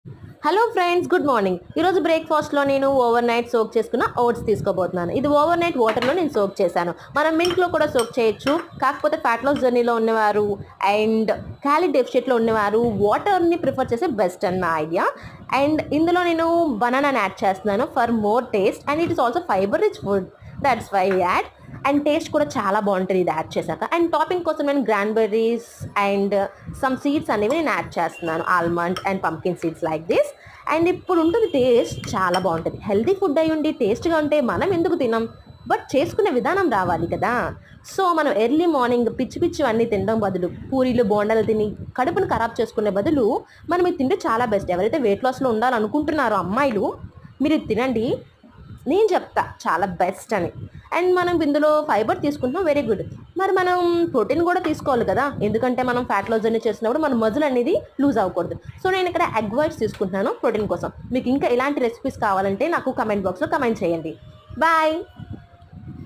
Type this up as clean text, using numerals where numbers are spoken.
Hello friends, good morning. ఈరోజు బ్రేక్ఫాస్ట్లో నేను ఓవర్ నైట్ సోక్ చేసుకున్న ఓట్స్ తీసుకోబోతున్నాను. ఇది ఓవర్ నైట్ వాటర్లో నేను సోక్ చేశాను. మనం మిల్క్లో కూడా సోక్ చేయొచ్చు. కాకపోతే ఫ్యాట్ లాస్ జర్నీలో ఉన్నవారు అండ్ క్యాలరీ డెఫిషియట్లో ఉన్నవారు వాటర్ని ప్రిఫర్ చేసే బెస్ట్ అని నా ఐడియా. అండ్ ఇందులో నేను బనానాని యాడ్ చేస్తున్నాను for more taste and it is also fibre rich food. That's why add. And taste కూడా చాలా బాగుంటుంది ఇది యాడ్ చేశాక. అండ్ టాపింగ్ కోసం నేను గ్రాన్బెర్రీస్ అండ్ సమ్ సీడ్స్ అనేవి నేను యాడ్ చేస్తున్నాను, almond and pumpkin seeds like this. And ఇప్పుడు ఉంటుంది టేస్ట్ చాలా బాగుంటుంది. హెల్తీ ఫుడ్ అయి ఉండి టేస్ట్గా ఉంటే మనం ఎందుకు తినం? బట్ చేసుకునే విధానం రావాలి కదా. సో మనం ఎర్లీ మార్నింగ్ పిచ్చి పిచ్చి అన్నీ తినడం బదులు, పూరీలు బోండాలు తిని కడుపును ఖరాబ్ చేసుకునే బదులు మనం ఇది తింటే చాలా బెస్ట్. ఎవరైతే వెయిట్ లాస్లో ఉండాలనుకుంటున్నారో అమ్మాయిలు, మీరు ఇది తినండి, నేను చెప్తా చాలా బెస్ట్ అని. అండ్ మనం ఇందులో ఫైబర్ తీసుకుంటున్నాం, వెరీ గుడ్. మరి మనం ప్రోటీన్ కూడా తీసుకోవాలి కదా, ఎందుకంటే మనం ఫ్యాట్ లాస్ అనేది చేసినప్పుడు మన మజిల్ అనేది లూజ్ అవ్వకూడదు. సో నేను ఇక్కడ ఎగ్ వైట్స్ తీసుకుంటున్నాను ప్రోటీన్ కోసం. మీకు ఇంకా ఇలాంటి రెసిపీస్ కావాలంటే నాకు కమెంట్ బాక్స్లో కమెంట్ చేయండి. బాయ్.